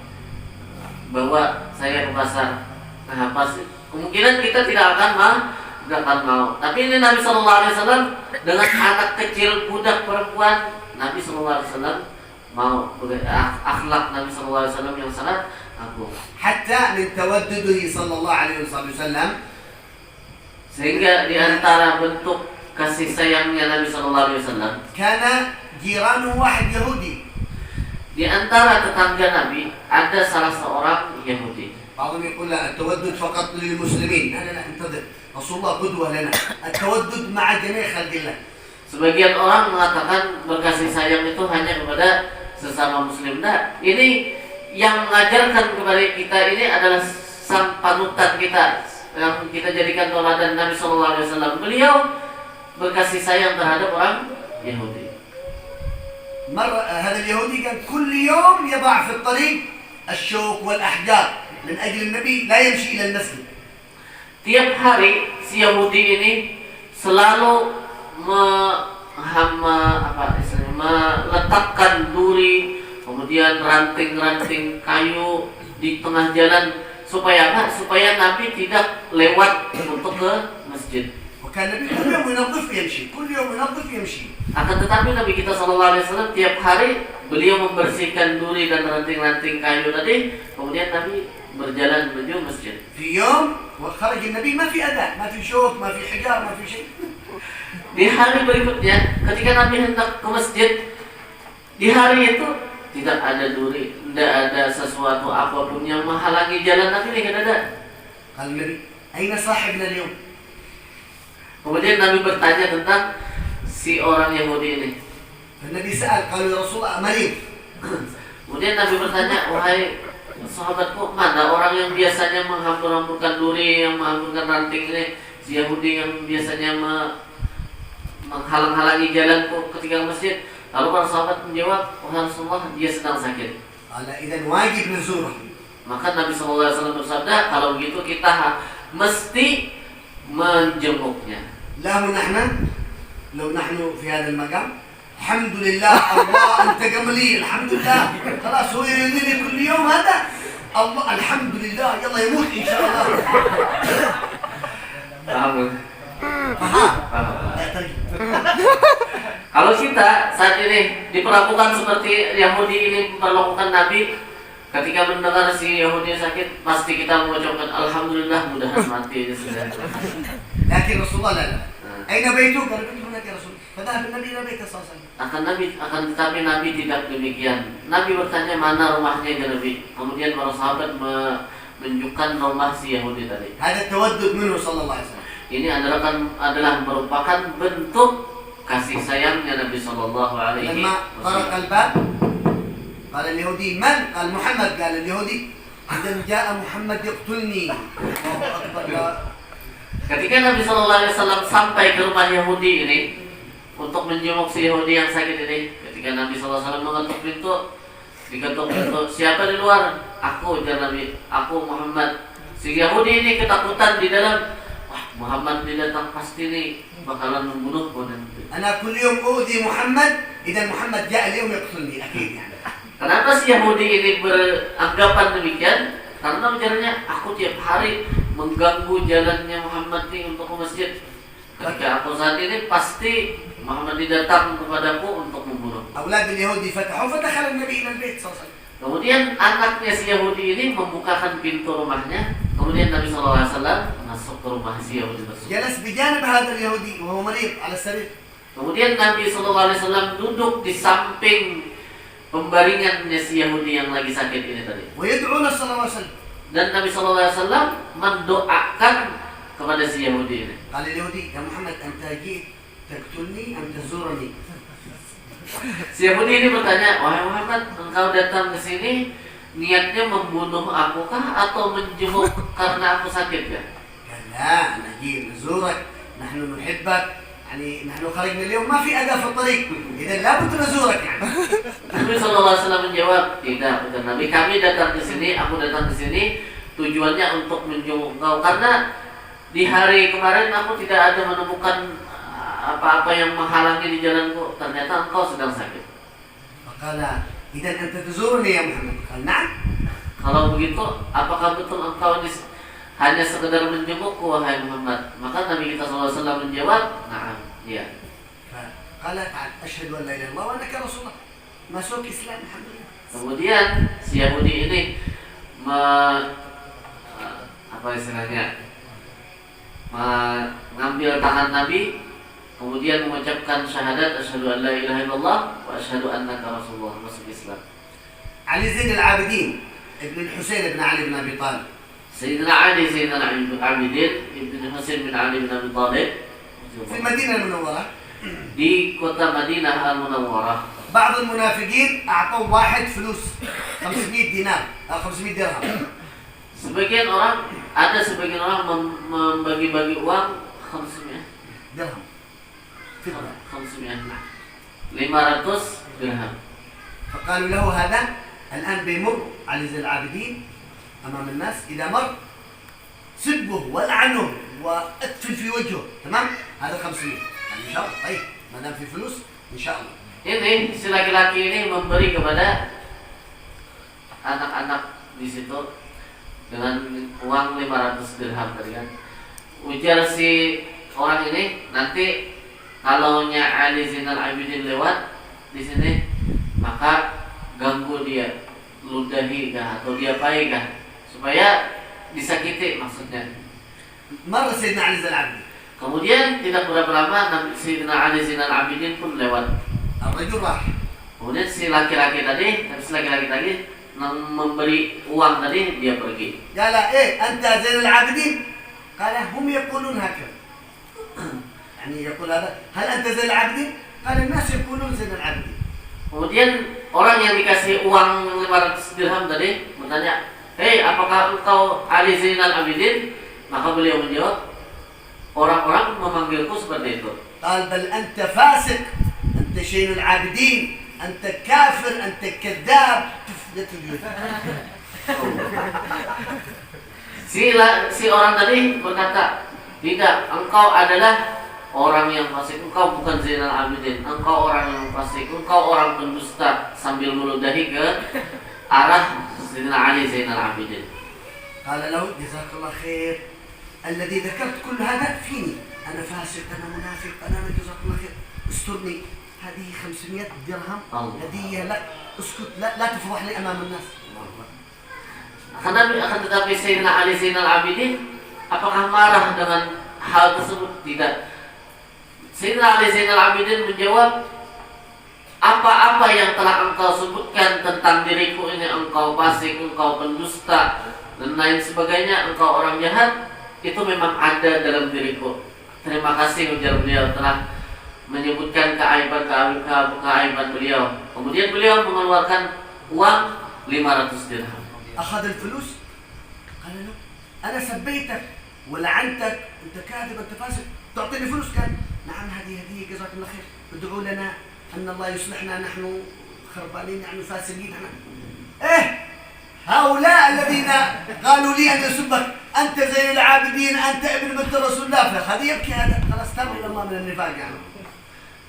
bawa saya ke pasar, nah pasti kemungkinan kita tidak akan mau. Tapi ini Nabi Sallallahu Alaihi Wasallam dengan anak kecil, budak perempuan, Nabi Sallallahu Alaihi Wasallam mau. Akhlak Nabi Sallallahu Alaihi Wasallam yang sangat agung. حتى من تودده صلى الله عليه وسلم Sehingga di antara bentuk kasih sayangnya Nabi Sallallahu Alaihi Wasallam, كان جيرانه واحد يهودي. di antara tetangga Nabi ada salah seorang Yahudi. بعضهم يقول لا التودد فقط للمسلمين. لا لا لا انتظر رسول الله قدوة لنا. التودد مع جميع خلق الله. Sebagian orang mengatakan berkasih sayang itu hanya kepada sesama muslim. Nah, ini yang mengajarkan kepada kita ini adalah sang panutan kita yang kita jadikan tauladan Nabi Sallallahu Alaihi Wasallam. Beliau berkasih sayang terhadap orang Yahudi. مرة هذا اليهودي كان كل يوم يضع في الطريق الشوك والأحجار من أجل النبي لا يمشي إلى المسجد. Tiap hari si Yahudi ini selalu meletakkan duri, kemudian ranting-ranting kayu di tengah jalan supaya apa? Supaya Nabi tidak lewat untuk ke masjid. وكان النبي كل يوم ينظف يمشي كل يوم ينظف يمشي. Akan tetapi Nabi kita Sallallahu Alaihi Wasallam tiap hari beliau membersihkan duri dan ranting-ranting kayu tadi, kemudian Nabi berjalan menuju masjid. في يوم وخرج النبي ما في أذى ما في شوك ما في حجار ما في شيء. Di hari berikutnya, ketika Nabi hendak ke masjid, di hari itu tidak ada duri, tidak ada sesuatu apapun yang menghalangi jalan Nabi, tidak ada. قال النبي أين صاحبنا اليوم؟ Kemudian Nabi bertanya tentang si orang Yahudi ini. فالنبي سأل قالوا يا رسول الله مريض. Kemudian Nabi bertanya, wahai sahabatku, mana orang yang biasanya menghambur-hamburkan duri, yang menghamburkan ranting ini, si Yahudi yang biasanya menghalang-halangi jalanku ketika ke masjid. Lalu para sahabat menjawab, wahai Rasulullah, dia sedang sakit. قال إذا واجب نزوره. Maka Nabi SAW bersabda, kalau begitu kita mesti menjenguknya. لو نحن في هذا المقام الحمد لله الله أنت قملي الحمد لله خلاص هو يريدني كل يوم هذا الله الحمد لله يلا يموت إن شاء الله. Paham? Kalau kita saat ini diperlakukan seperti Yahudi ini memperlakukan Nabi, ketika mendengar si Yahudi sakit, pasti kita mengucapkan Alhamdulillah, mudahan mati sudah. لكن رسول الله لا لا أين بيته؟ قال بيته هناك يا رسول الله. فذهب النبي إلى بيته صلى الله عليه وسلم. Akan tetapi Nabi tidak demikian. Nabi bertanya mana rumahnya ya Nabi. Kemudian para sahabat menunjukkan rumah si Yahudi tadi. هذا التودد منه صلى الله عليه وسلم. Ini adalah merupakan bentuk kasih sayangnya Nabi Sallallahu Alaihi لما طرق Wasallam. الباب قال اليهودي من؟ قال محمد. قال اليهودي إذا جاء محمد يقتلني. الله أكبر. Ketika Nabi Sallallahu Alaihi Wasallam sampai ke rumah Yahudi ini untuk menjenguk si Yahudi yang sakit ini, ketika Nabi Sallallahu Alaihi Wasallam mengetuk pintu, diketuk pintu, siapa di luar? Aku, ya Nabi, aku Muhammad. Si Yahudi ini ketakutan di dalam. Wah, Muhammad datang pasti nih bakalan membunuhku nanti. أنا كل يوم أؤذي محمد إذا محمد جاء اليوم يقتلني أكيد يعني. Kenapa si Yahudi ini beranggapan demikian? Karena bicaranya aku tiap hari mengganggu jalannya Muhammad ini untuk ke masjid. Ketika aku saat ini pasti Muhammad datang kepadaku untuk membunuh. أولاد اليهودي فتحوا فدخل النبي إلى البيت صلى الله عليه وسلم. Kemudian anaknya si Yahudi ini membukakan pintu rumahnya. Kemudian Nabi SAW masuk ke rumah si Yahudi tersebut. جلس بجانب هذا اليهودي وهو مريض على السرير. Kemudian Nabi SAW duduk di samping pembaringannya si Yahudi yang lagi sakit ini tadi. ويدعونا صلى الله عليه وسلم. Dan Nabi SAW mendoakan kepada si Yahudi ini. قال اليهودي يا محمد أنت جئت تقتلني أم تزورني؟ Si Yahudi ini bertanya, wahai Muhammad, engkau datang ke sini niatnya membunuh aku kah atau menjenguk karena aku sakit ya? قال لا لا نجي نزورك، نحن نحبك، يعني نحن خرجنا اليوم ما في أذى في الطريق، إذا لابد نزورك يعني. Nabi SAW menjawab, tidak, bukan Nabi. Kami datang ke sini, aku datang ke sini tujuannya untuk menjenguk engkau karena di hari kemarin aku tidak ada menemukan apa-apa yang menghalangi di jalanku. Ternyata engkau sedang sakit. فقال إذا أنت تزورني يا محمد؟ قال نعم. Kalau begitu, apakah betul engkau ini hanya sekedar menjengukku wahai Muhammad? Maka Nabi kita SAW menjawab, "Na'am." Iya. فقال تعال أشهد أن لا إله إلا الله وأنك رسول الله. masuk Islam, alhamdulillah. Kemudian si Yahudi ini apa istilahnya? Mengambil tangan Nabi, kemudian mengucapkan syahadat asyhadu an la ilaha illallah wa asyhadu annaka rasulullah, masuk Islam. Ali Zain al-Abidin ibn Husain ibn Ali bin Abi Talib. Sayyidina Ali Zain al-Abidin ibn Husain bin Ali bin Abi Talib في المدينة المنورة di kota Madinah Al-Munawwarah. بعض المنافقين أعطوا واحد فلوس 500 دينار أو 500 درهم. Sebagian orang membagi-bagi uang 500 درهم فضة 500 dirham. فقالوا له هذا الآن بيمر علي زين العابدين أمام الناس، إذا مر سبه والعنه وأتفل في وجهه، تمام؟ هذا 500. يعني إن شاء الله طيب ما دام في فلوس إن شاء الله. Ini si laki-laki ini memberi kepada anak-anak di situ dengan uang 500 dirham tadi kan. Ujar si orang ini, nanti kalau Ali Zainal Abidin lewat di sini, maka ganggu dia, ludahi kah atau diapai kah supaya disakiti maksudnya. مر سيدنا علي زين العابدين. Kemudian tidak berapa lama Sayyidina Ali Zainal Abidin pun lewat. الرجل راح. Kemudian si laki-laki tadi memberi uang tadi, dia pergi. قال إيه أنت زين العابدين؟ قال هم يقولون هكذا. يعني يقول هذا هل أنت زين العابدين؟ قال الناس يقولون زين العابدين. Kemudian orang yang dikasih uang 500 dirham tadi bertanya, "Hei, apakah engkau Ali Zainal Abidin?" Maka beliau menjawab, "Orang-orang memanggilku seperti itu." قال بل أنت فاسق، أنت شين العابدين، أنت كافر، أنت كذاب. Si orang tadi berkata, "Tidak, engkau adalah orang yang fasik, engkau bukan Zainal Abidin, engkau orang yang fasik, engkau orang pendusta," sambil meludahi ke arah Sayyidina Ali Zainal Abidin. قال له جزاك الله خير، الذي ذكرت كل هذا فيني، أنا فاسق، أنا منافق، أنا جزاك الله خير، استرني، هذه 500 درهم هدية لك، اسكت، لا تفضح لي أمام الناس. Akan tetapi Sayyidina Ali Zainal Abidin apakah marah dengan hal tersebut? Tidak. Sayyidina Ali Zainal Abidin menjawab, "Apa-apa yang telah engkau sebutkan tentang diriku ini, engkau fasik, engkau pendusta dan lain sebagainya, engkau orang jahat, itu memang ada dalam diriku. Terima kasih," ujar beliau, telah menyebutkan keaiban beliau. Kemudian beliau mengeluarkan uang 500 dirham. أخذ الفلوس، قال له أنا سبيتك ولعنتك، أنت كاذب، أنت فاسق، تعطيني فلوس؟ قال نعم هذه هدية جزاك الله خير، ادعوا لنا أن الله يصلحنا، نحن خربانين، نحن فاسقين. احنا إيه هؤلاء الذين قالوا لي أن يسبك، أنت زين العابدين، أنت ابن بنت رسول الله، فهذا يبكي، هذا خلاص تاب إلى الله من النفاق يعني.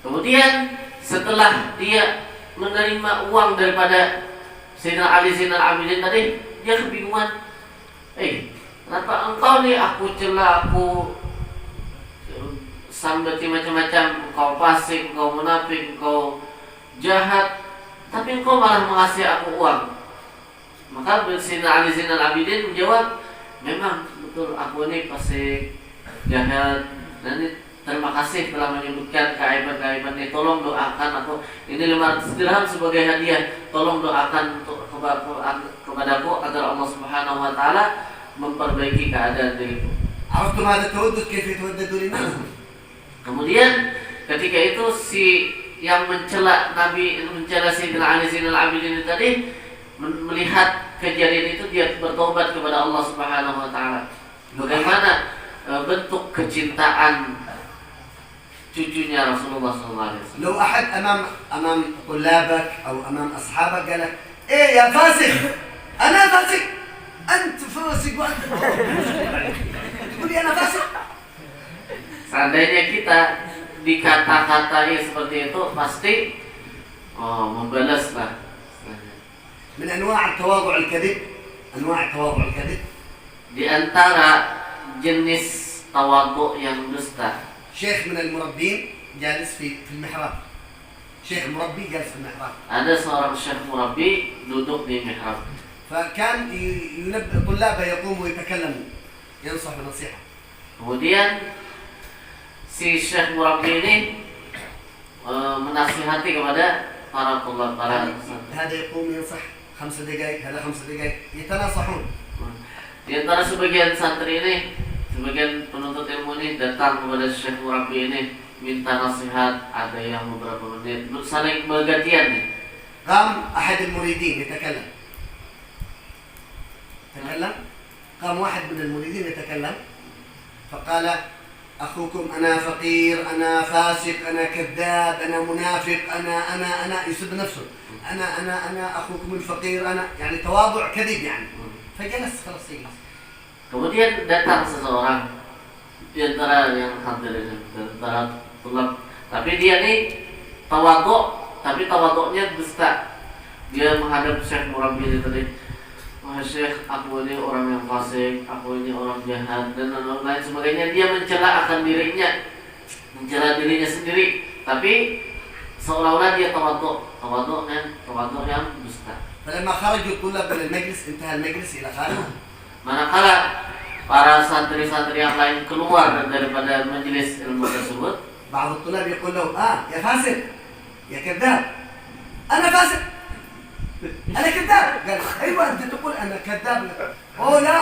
Kemudian setelah dia menerima uang daripada Sayyidina Ali Zainal Abidin tadi, dia kebingungan. Kenapa engkau nih aku cela, aku sambati macam-macam, engkau fasik, engkau munafik, engkau jahat, tapi engkau malah mengasih aku uang. Maka Sayyidina Ali Zainal Abidin menjawab, "Memang betul aku ini fasik, jahat, dan terima kasih telah menyebutkan keaiban-keaiban ini. Tolong doakan aku, ini 500 dirham sebagai hadiah. Tolong doakan kepadaku agar Allah Subhanahu wa taala memperbaiki keadaan diriku." عرفتم هذا التودد كيف يتودد للناس؟ Kemudian ketika itu si yang mencela Sayyidina Ali Zainal Abidin tadi melihat kejadian itu, dia bertobat kepada Allah Subhanahu wa taala. Bagaimana bentuk kecintaan cucunya Rasulullah SAW. لو أحد أمام طلابك أو أمام أصحابك قال لك إيه يا فاسق أنا فاسق أنت فاسق وأنت تقول لي أنا فاسق. Seandainya kita dikata-katai seperti itu, pasti membalas lah. من أنواع التواضع الكذب، أنواع التواضع الكذب Di antara jenis tawadhu yang dusta, شيخ من المربين جالس في المحراب، شيخ مربي جالس في المحراب، ada seorang syekh murabbi duduk di mihrab. فكان ينبه طلابه يقوموا يتكلموا ينصح بنصيحة. Kemudian si syekh murabbi ini menasihati kepada para tulab, para هذا يقوم ينصح 5 دقائق، هذا 5 دقائق، يتناصحون. Di antara sebagian santri ini, sebagian penuntut ilmu ini datang kepada syekh murabbi ini minta nasihat, ada yang beberapa menit, saling bergantian nih. قام أحد المريدين يتكلم، قام واحد من المريدين يتكلم فقال أخوكم أنا فقير، أنا فاسق، أنا كذاب، أنا منافق، أنا يسب نفسه، أنا أخوكم الفقير، أنا يعني تواضع كذب يعني. فجلس خلاص يجلس. Kemudian datang seseorang di antara yang hadir ini, di antara tulab, tapi dia nih tawadhu, tapi tawadhunya dusta. Dia menghadap syekh murabbi ini tadi, wahai syekh, aku ini orang yang fasik, aku ini orang jahat, dan lain sebagainya. Dia mencela akan dirinya, mencela dirinya sendiri, tapi seolah-olah dia tawadhu yang dusta. فلما خرجوا الطلاب من المجلس انتهى المجلس إلى خارج. Manakala para santri-santri yang lain keluar daripada majelis ilmu tersebut, بعض الطلاب يقول له يا فاسق يا كذاب، أنا فاسق، أنا كذاب. قال أيوة أنت تقول أنا كذاب. لا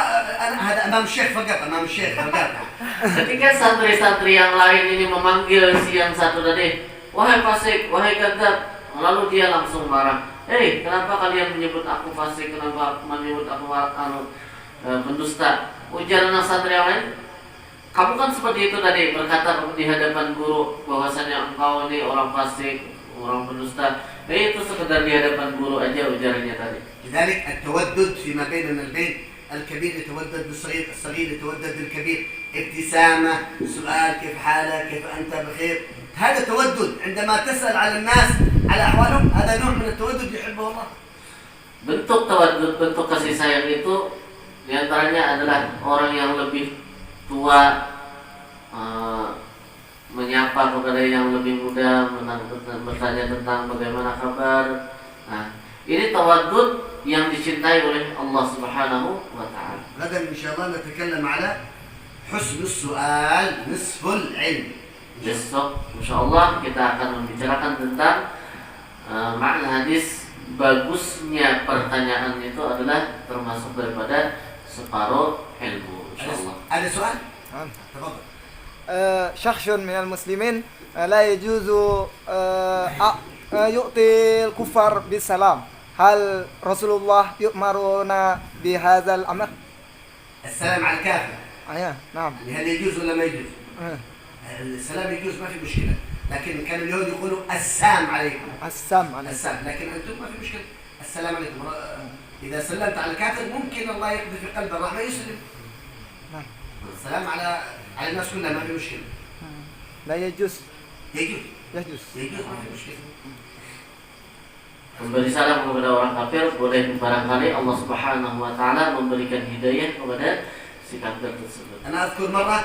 أنا هذا أمام الشيخ فقط، أمام الشيخ فقط. ketika santri-santri yang lain ini memanggil si yang satu tadi, wahai fasik, wahai kadzab, lalu dia langsung marah. Kenapa kalian menyebut aku fasik? Kenapa menyebut aku pendusta? Ujar anak santri yang lain, kamu kan seperti itu tadi berkata di hadapan guru bahwasanya engkau ini orang fasik, orang pendusta. Itu sekedar di hadapan guru aja ujarannya tadi. لذلك التودد فيما بيننا البين، الكبير يتودد بالصغير، الصغير يتودد بالكبير، ابتسامة، سؤال كيف حالك، كيف أنت بخير، هذا تودد. عندما تسأل على الناس على أحوالهم، هذا نوع من التودد يحبه الله. Bentuk tawadud, bentuk kasih sayang itu diantaranya adalah orang yang lebih tua menyapa kepada yang lebih muda, bertanya tentang bagaimana kabar. Nah, ini tawadud yang dicintai oleh Allah Subhanahu wa taala. غدا إن شاء الله نتكلم على حسن السؤال نصف العلم. Besok insyaallah kita akan membicarakan tentang makna hadis, bagusnya pertanyaan itu adalah termasuk daripada separuh ilmu insyaallah. هذا سؤال؟ تفضل. شخص من المسلمين لا يجوز يؤتي الكفار بالسلام. هل رسول الله يؤمرنا بهذا الأمر؟ السلام على الكافر. نعم. هل يجوز ولا ما يجوز؟ السلام يجوز ما في مشكلة، لكن كان اليهود يقولوا السلام عليكم. السلام عليكم. السلام، لكن أنتم ما في مشكلة. السلام عليكم. إذا سلمت على الكافر ممكن الله يقذف في قلبه الرحمة يسلم. السلام على الناس كلها ما في مشكلة. لا يجوز. يجوز. يجوز. يجوز ما في مشكلة. Memberi salam kepada orang kafir boleh, barangkali Allah Subhanahu wa taala memberikan hidayah kepada si kafir tersebut. أنا أذكر مرة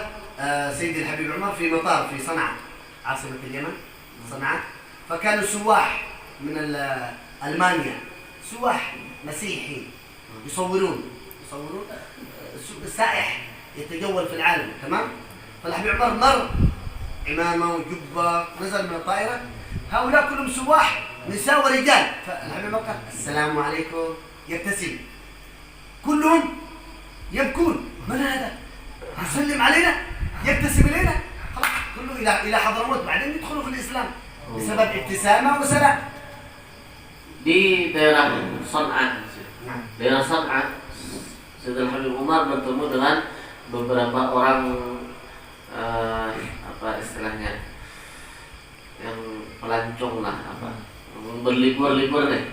سيدي الحبيب عمر في مطار في صنعاء عاصمة اليمن صنعاء، فكانوا سواح من ألمانيا، سواح مسيحي يصورون السائح يتجول في العالم، تمام؟ فالحبيب عمر مر عمامة وجبة، نزل من الطائرة، هؤلاء كلهم سواح نساء ورجال، فالحبيب عمر قال السلام عليكم، يبتسم، كلهم يبكون، من هذا؟ يسلم علينا، يبتسم إلينا، خلاص كله إلى حضرموت، بعدين يدخلوا في الإسلام بسبب ابتسامة وسلام. Di daerah San'a, Sayyidina Habib Umar bertemu dengan beberapa orang apa istilahnya, yang pelancong lah, apa berlibur-libur deh.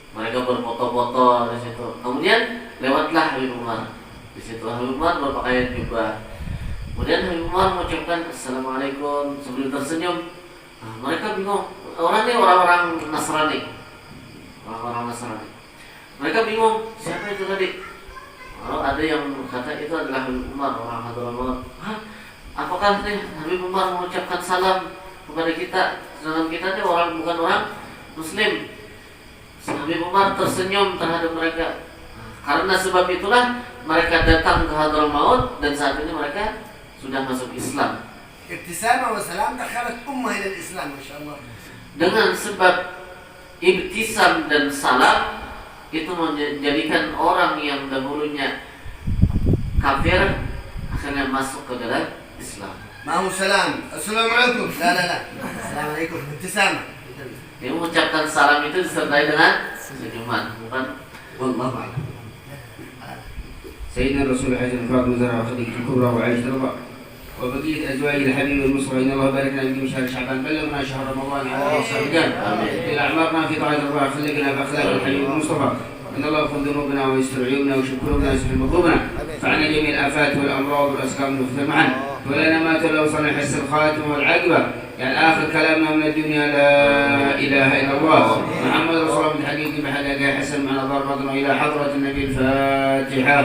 Mereka berfoto-foto di situ. Kemudian lewatlah Habib Umar. Di situ Habib Umar berpakaian jubah. Kemudian Habib Umar mengucapkan Assalamualaikum sebelum tersenyum. Nah, mereka bingung. Orang-orang Nasrani. Orang-orang Nasrani. Mereka bingung, siapa itu tadi? Oh, ada yang kata itu adalah Habib Umar, orang Hadramaut. Hah? Apakah Habib Umar mengucapkan salam kepada kita? Sedangkan kita ini bukan orang Muslim. Habib Umar tersenyum terhadap mereka. Karena sebab itulah mereka datang ke Hadramaut dan saat ini mereka sudah masuk Islam. ابتسامة وسلام دخلت أمة إلى الإسلام ما شاء الله. Dengan sebab ibtisam dan salam itu menjadikan orang yang dahulunya kafir akhirnya masuk ke dalam Islam. ما هو سلام السلام عليكم لا لا لا السلام عليكم ابتسامة. Dia mengucapkan salam itu disertai dengan senyuman, bukan? والله أعلم. سيدنا الرسول حسن فاطمة زهرة وخديجة الكبرى وعائشة رضا وبقية أزواج الحبيب المصطفى إن الله بارك لنا في شهر شعبان بلغنا شهر رمضان على رأس الرجال إلى أعمارنا في طاعة الله خلقنا بأخلاق الحبيب المصطفى إن الله يغفر ذنوبنا ويستر عيوبنا ويشفي قلوبنا ويصلح مطلوبنا فعنا جميع الآفات والأمراض والأسقام والفتن معا ولنا ما تولى وصلنا حس الخاتم والعاقبة يعني آخر كلامنا من الدنيا لا إله إلا الله محمد رسول الله بالحقيقة بحقيقة حسن معنا ضربة إلى حضرة النبي الفاتحة.